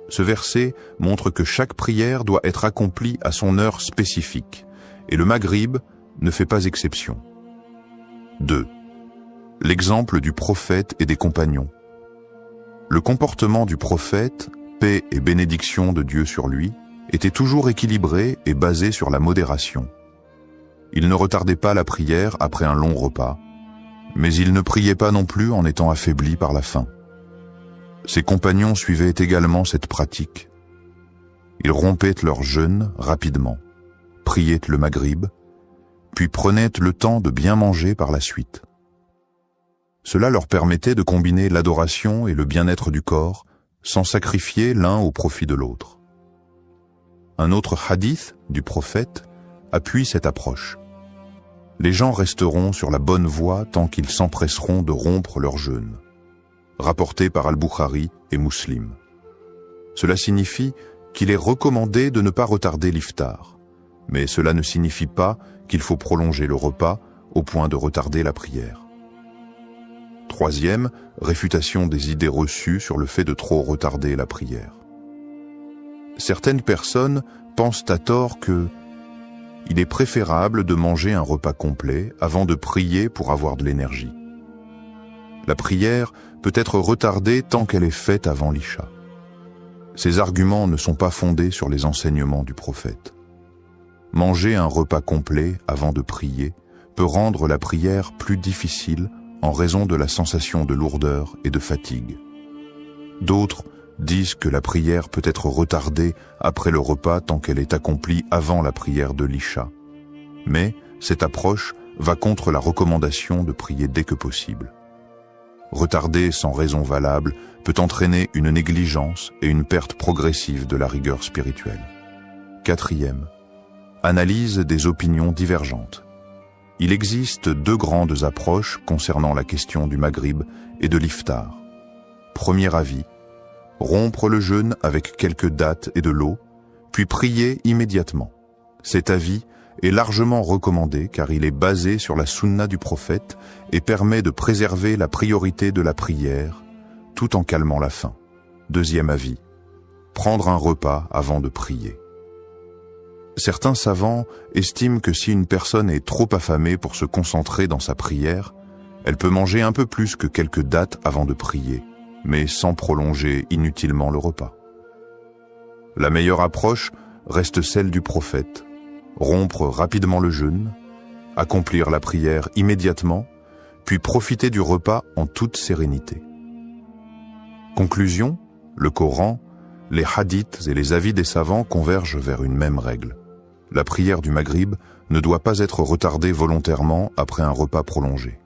Ce verset montre que chaque prière doit être accomplie à son heure spécifique, et le Maghrib ne fait pas exception. 2. L'exemple du prophète et des compagnons. Le comportement du prophète, paix et bénédiction de Dieu sur lui, était toujours équilibré et basé sur la modération. Il ne retardait pas la prière après un long repas, mais il ne priait pas non plus en étant affaibli par la faim. Ses compagnons suivaient également cette pratique. Ils rompaient leur jeûne rapidement, priaient le Maghrib, puis prenaient le temps de bien manger par la suite. Cela leur permettait de combiner l'adoration et le bien-être du corps sans sacrifier l'un au profit de l'autre. Un autre hadith du prophète appuie cette approche. Les gens resteront sur la bonne voie tant qu'ils s'empresseront de rompre leur jeûne. rapporté par Al-Bukhari et Muslim. Cela signifie qu'il est recommandé de ne pas retarder l'iftar, mais cela ne signifie pas qu'il faut prolonger le repas au point de retarder la prière. Troisième, réfutation des idées reçues sur le fait de trop retarder la prière. Certaines personnes pensent à tort que il est préférable de manger un repas complet avant de prier pour avoir de l'énergie. La prière peut être retardée tant qu'elle est faite avant l'Isha. Ces arguments ne sont pas fondés sur les enseignements du prophète. Manger un repas complet avant de prier peut rendre la prière plus difficile en raison de la sensation de lourdeur et de fatigue. D'autres disent que la prière peut être retardée après le repas tant qu'elle est accomplie avant la prière de l'Isha. Mais cette approche va contre la recommandation de prier dès que possible. Retarder sans raison valable peut entraîner une négligence et une perte progressive de la rigueur spirituelle. Quatrième, analyse des opinions divergentes. Il existe deux grandes approches concernant la question du Maghrib et de l'iftar. Premier avis, rompre le jeûne avec quelques dattes et de l'eau, puis prier immédiatement. Cet avis est largement recommandé car il est basé sur la sunna du prophète et permet de préserver la priorité de la prière tout en calmant la faim. Deuxième avis, prendre un repas avant de prier. Certains savants estiment que si une personne est trop affamée pour se concentrer dans sa prière, elle peut manger un peu plus que quelques dattes avant de prier, mais sans prolonger inutilement le repas. La meilleure approche reste celle du prophète, rompre rapidement le jeûne, accomplir la prière immédiatement, puis profiter du repas en toute sérénité. Conclusion, le Coran, les hadiths et les avis des savants convergent vers une même règle. La prière du Maghrib ne doit pas être retardée volontairement après un repas prolongé.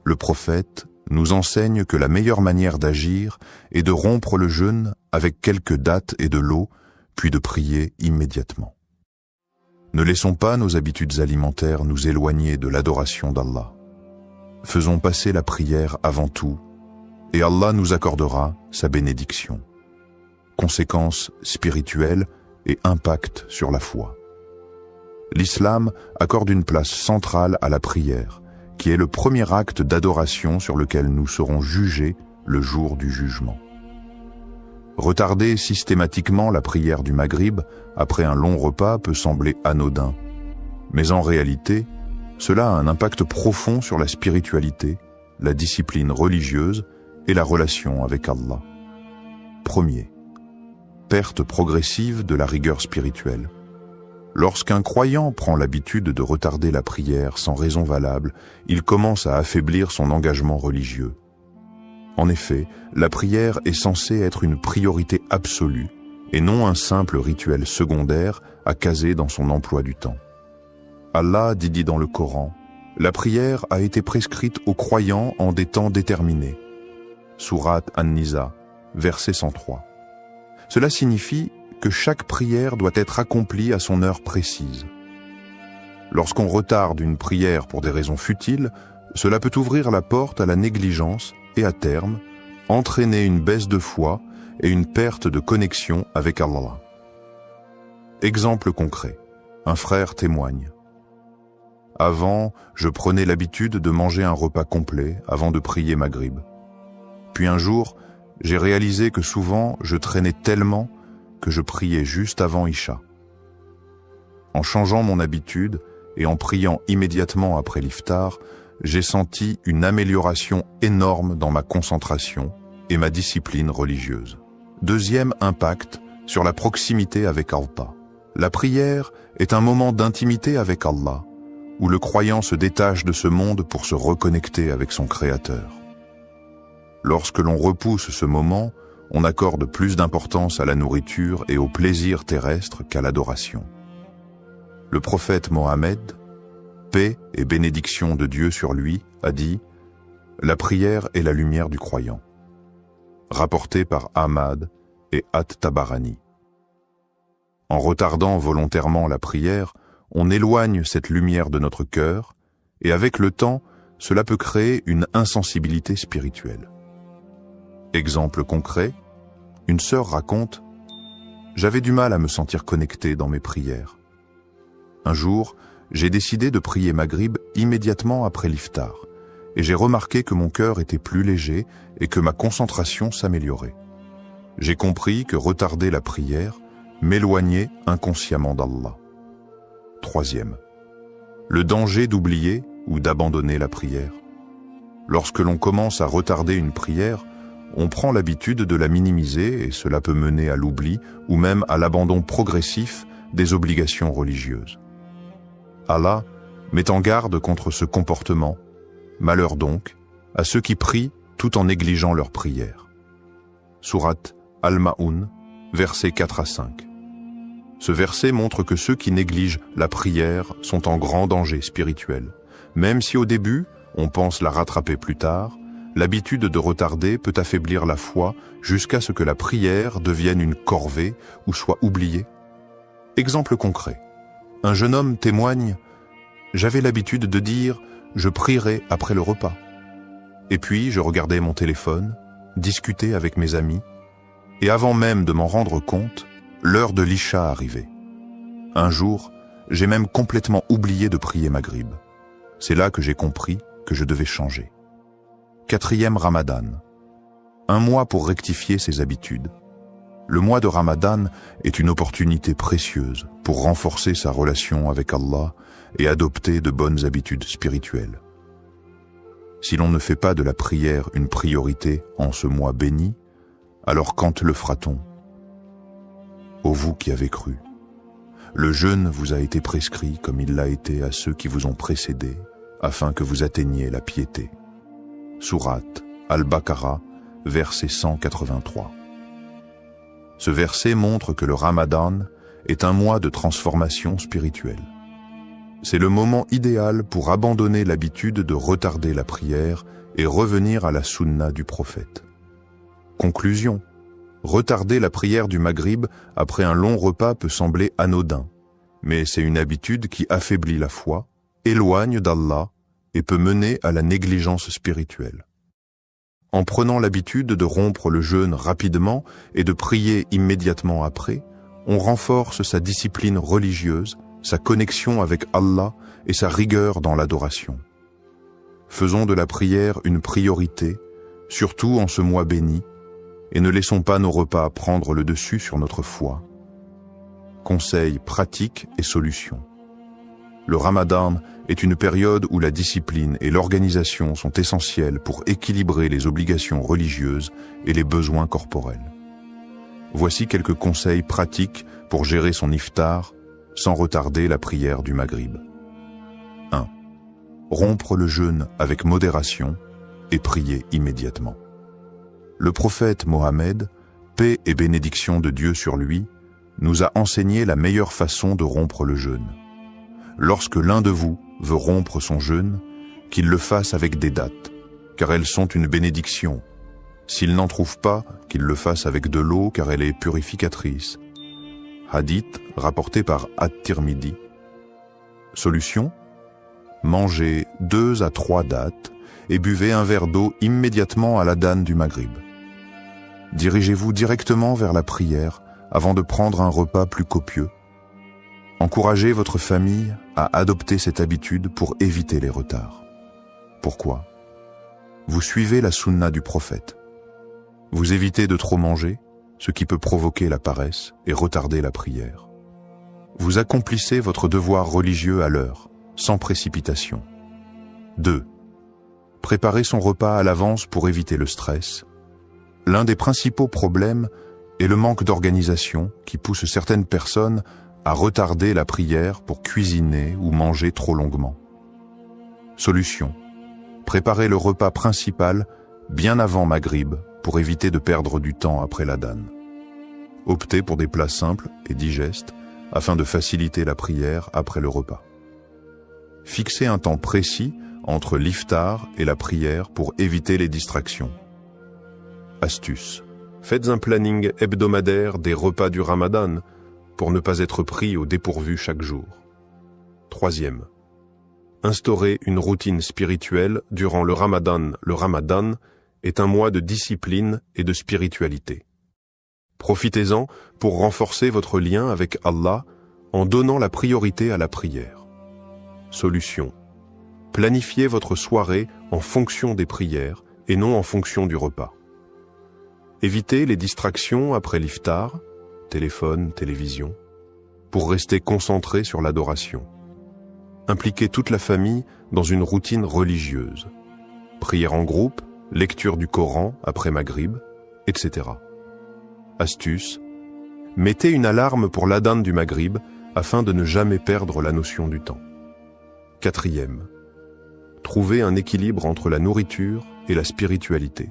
Le prophète nous enseigne que la meilleure manière d'agir est de rompre le jeûne avec quelques dattes et de l'eau, puis de prier immédiatement. Ne laissons pas nos habitudes alimentaires nous éloigner de l'adoration d'Allah. Faisons passer la prière avant tout, et Allah nous accordera sa bénédiction. Conséquences spirituelles et impact sur la foi. L'islam accorde une place centrale à la prière, qui est le premier acte d'adoration sur lequel nous serons jugés le jour du jugement. Retarder systématiquement la prière du Maghrib après un long repas peut sembler anodin, mais en réalité, cela a un impact profond sur la spiritualité, la discipline religieuse et la relation avec Allah. Premier, perte progressive de la rigueur spirituelle. Lorsqu'un croyant prend l'habitude de retarder la prière sans raison valable, il commence à affaiblir son engagement religieux. En effet, la prière est censée être une priorité absolue et non un simple rituel secondaire à caser dans son emploi du temps. Allah dit dans le Coran, « La prière a été prescrite aux croyants en des temps déterminés. » Sourate An-Nisa, verset 103. Cela signifie que chaque prière doit être accomplie à son heure précise. Lorsqu'on retarde une prière pour des raisons futiles, cela peut ouvrir la porte à la négligence et à terme, entraîner une baisse de foi et une perte de connexion avec Allah. Exemple concret, un frère témoigne. Avant, je prenais l'habitude de manger un repas complet avant de prier Maghrib. Puis un jour, j'ai réalisé que souvent je traînais tellement que je priais juste avant Isha. En changeant mon habitude et en priant immédiatement après l'iftar, j'ai senti une amélioration énorme dans ma concentration et ma discipline religieuse. Deuxième impact sur la proximité avec Allah. La prière est un moment d'intimité avec Allah, où le croyant se détache de ce monde pour se reconnecter avec son Créateur. Lorsque l'on repousse ce moment, on accorde plus d'importance à la nourriture et au plaisir terrestre qu'à l'adoration. Le prophète Mohammed, paix et bénédiction de Dieu sur lui, a dit « La prière est la lumière du croyant », rapporté par Ahmad et At-Tabarani. En retardant volontairement la prière, on éloigne cette lumière de notre cœur et avec le temps, cela peut créer une insensibilité spirituelle. Exemple concret, une sœur raconte « J'avais du mal à me sentir connecté dans mes prières. Un jour, j'ai décidé de prier Maghrib immédiatement après l'iftar, et j'ai remarqué que mon cœur était plus léger et que ma concentration s'améliorait. J'ai compris que retarder la prière m'éloignait inconsciemment d'Allah. » Troisième, le danger d'oublier ou d'abandonner la prière. Lorsque l'on commence à retarder une prière, on prend l'habitude de la minimiser et cela peut mener à l'oubli ou même à l'abandon progressif des obligations religieuses. Allah met en garde contre ce comportement. Malheur donc à ceux qui prient tout en négligeant leur prière. Sourate Al-Ma'un, versets 4 à 5. Ce verset montre que ceux qui négligent la prière sont en grand danger spirituel. Même si au début, on pense la rattraper plus tard, l'habitude de retarder peut affaiblir la foi jusqu'à ce que la prière devienne une corvée ou soit oubliée. Exemple concret. Un jeune homme témoigne « J'avais l'habitude de dire « je prierai après le repas ». Et puis je regardais mon téléphone, discutais avec mes amis, et avant même de m'en rendre compte, l'heure de l'Isha arrivait. Un jour, j'ai même complètement oublié de prier Maghrib. C'est là que j'ai compris que je devais changer. Quatrième Ramadan. Un mois pour rectifier ses habitudes. Le mois de Ramadan est une opportunité précieuse pour renforcer sa relation avec Allah et adopter de bonnes habitudes spirituelles. Si l'on ne fait pas de la prière une priorité en ce mois béni, alors quand le fera-t-on ? Ô vous qui avez cru, le jeûne vous a été prescrit comme il l'a été à ceux qui vous ont précédés, afin que vous atteigniez la piété. Sourate Al-Baqarah, verset 183. Ce verset montre que le Ramadan est un mois de transformation spirituelle. C'est le moment idéal pour abandonner l'habitude de retarder la prière et revenir à la sunna du prophète. Conclusion. Retarder la prière du Maghrib après un long repas peut sembler anodin, mais c'est une habitude qui affaiblit la foi, éloigne d'Allah et peut mener à la négligence spirituelle. En prenant l'habitude de rompre le jeûne rapidement et de prier immédiatement après, on renforce sa discipline religieuse, sa connexion avec Allah et sa rigueur dans l'adoration. Faisons de la prière une priorité, surtout en ce mois béni, et ne laissons pas nos repas prendre le dessus sur notre foi. Conseils pratiques et solutions. Le Ramadan est une période où la discipline et l'organisation sont essentielles pour équilibrer les obligations religieuses et les besoins corporels. Voici quelques conseils pratiques pour gérer son iftar sans retarder la prière du Maghrib. 1. Rompre le jeûne avec modération et prier immédiatement. Le prophète Mohammed, paix et bénédiction de Dieu sur lui, nous a enseigné la meilleure façon de rompre le jeûne. Lorsque l'un de vous veut rompre son jeûne, qu'il le fasse avec des dattes, car elles sont une bénédiction. S'il n'en trouve pas, qu'il le fasse avec de l'eau, car elle est purificatrice. Hadith rapporté par At-Tirmidhi. Solution : mangez 2 à 3 dattes et buvez un verre d'eau immédiatement à l'adhan du Maghrib. Dirigez-vous directement vers la prière avant de prendre un repas plus copieux. Encouragez votre famille à adopter cette habitude pour éviter les retards. Pourquoi ? Vous suivez la sunna du prophète. Vous évitez de trop manger, ce qui peut provoquer la paresse et retarder la prière. Vous accomplissez votre devoir religieux à l'heure, sans précipitation. 2. Préparez son repas à l'avance pour éviter le stress. L'un des principaux problèmes est le manque d'organisation qui pousse certaines personnes à retarder la prière pour cuisiner ou manger trop longuement. Solution : préparez le repas principal bien avant Maghrib pour éviter de perdre du temps après l'adhan. Optez pour des plats simples et digestes afin de faciliter la prière après le repas. Fixez un temps précis entre l'iftar et la prière pour éviter les distractions. Astuce : faites un planning hebdomadaire des repas du Ramadan pour ne pas être pris au dépourvu chaque jour. 3e. Instaurez une routine spirituelle durant le Ramadan est un mois de discipline et de spiritualité. Profitez-en pour renforcer votre lien avec Allah en donnant la priorité à la prière. Solution. Planifiez votre soirée en fonction des prières et non en fonction du repas. Évitez les distractions après l'iftar, téléphone, télévision, pour rester concentré sur l'adoration. Impliquez toute la famille dans une routine religieuse. Prière en groupe, lecture du Coran après Maghrib, etc. Astuce. Mettez une alarme pour l'adhan du Maghrib afin de ne jamais perdre la notion du temps. 4e. Trouvez un équilibre entre la nourriture et la spiritualité.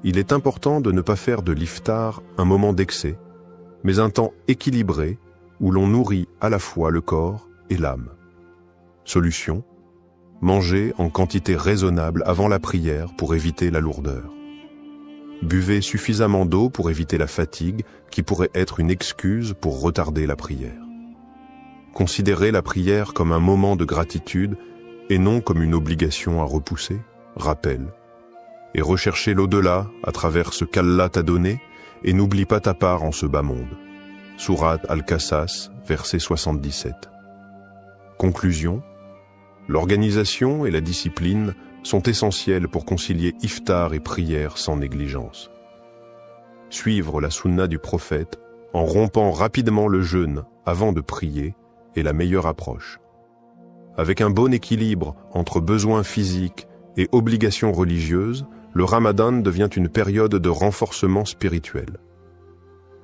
Il est important de ne pas faire de l'iftar un moment d'excès, mais un temps équilibré où l'on nourrit à la fois le corps et l'âme. Solution. Mangez en quantité raisonnable avant la prière pour éviter la lourdeur. Buvez suffisamment d'eau pour éviter la fatigue qui pourrait être une excuse pour retarder la prière. Considérez la prière comme un moment de gratitude et non comme une obligation à repousser, rappel. Et recherchez l'au-delà à travers ce qu'Allah t'a donné et n'oublie pas ta part en ce bas monde. Sourate Al-Qasas, verset 77. Conclusion. L'organisation et la discipline sont essentielles pour concilier iftar et prière sans négligence. Suivre la sunna du prophète en rompant rapidement le jeûne avant de prier est la meilleure approche. Avec un bon équilibre entre besoins physiques et obligations religieuses, le Ramadan devient une période de renforcement spirituel.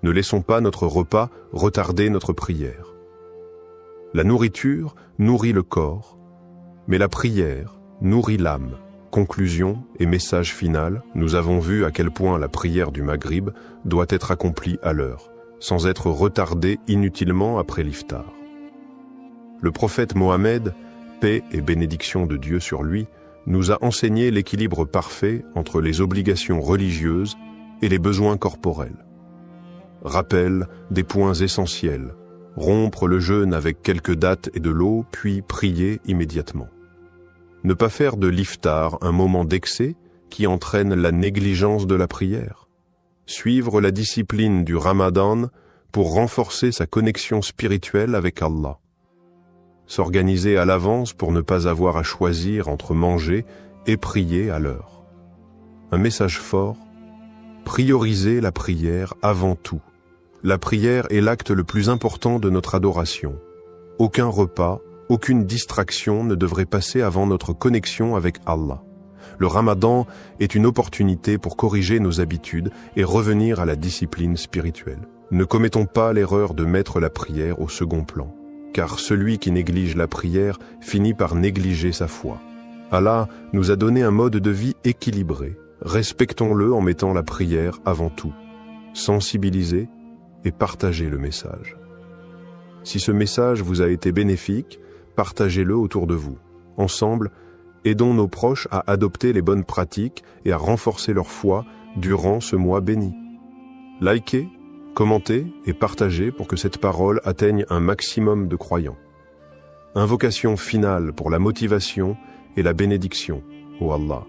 Ne laissons pas notre repas retarder notre prière. La nourriture nourrit le corps, mais la prière nourrit l'âme. Conclusion et message final, nous avons vu à quel point la prière du Maghrib doit être accomplie à l'heure, sans être retardée inutilement après l'iftar. Le prophète Mohammed, paix et bénédiction de Dieu sur lui, nous a enseigné l'équilibre parfait entre les obligations religieuses et les besoins corporels. Rappel des points essentiels, rompre le jeûne avec quelques dattes et de l'eau, puis prier immédiatement. Ne pas faire de l'iftar un moment d'excès qui entraîne la négligence de la prière. Suivre la discipline du Ramadan pour renforcer sa connexion spirituelle avec Allah. S'organiser à l'avance pour ne pas avoir à choisir entre manger et prier à l'heure. Un message fort, prioriser la prière avant tout. La prière est l'acte le plus important de notre adoration. Aucun repas, aucune distraction ne devrait passer avant notre connexion avec Allah. Le Ramadan est une opportunité pour corriger nos habitudes et revenir à la discipline spirituelle. Ne commettons pas l'erreur de mettre la prière au second plan, car celui qui néglige la prière finit par négliger sa foi. Allah nous a donné un mode de vie équilibré. Respectons-le en mettant la prière avant tout. Sensibilisez et partagez le message. Si ce message vous a été bénéfique, partagez-le autour de vous. Ensemble, aidons nos proches à adopter les bonnes pratiques et à renforcer leur foi durant ce mois béni. Likez, commentez et partagez pour que cette parole atteigne un maximum de croyants. Invocation finale pour la motivation et la bénédiction, ô Allah.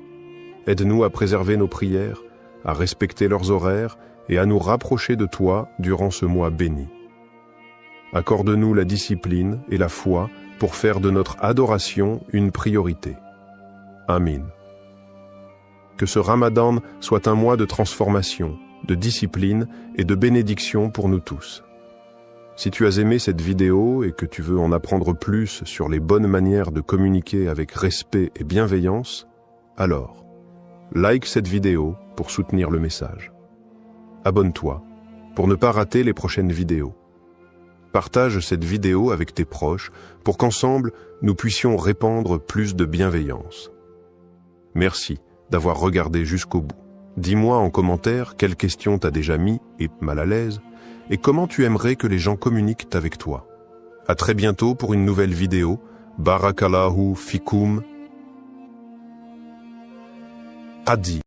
Aide-nous à préserver nos prières, à respecter leurs horaires et à nous rapprocher de toi durant ce mois béni. Accorde-nous la discipline et la foi pour faire de notre adoration une priorité. Amin. Que ce Ramadan soit un mois de transformation, de discipline et de bénédiction pour nous tous. Si tu as aimé cette vidéo et que tu veux en apprendre plus sur les bonnes manières de communiquer avec respect et bienveillance, alors, like cette vidéo pour soutenir le message. Abonne-toi pour ne pas rater les prochaines vidéos. Partage cette vidéo avec tes proches pour qu'ensemble, nous puissions répandre plus de bienveillance. Merci d'avoir regardé jusqu'au bout. Dis-moi en commentaire quelles questions t'as déjà mis et mal à l'aise et comment tu aimerais que les gens communiquent avec toi. À très bientôt pour une nouvelle vidéo. Barakallahu fikum. Adi.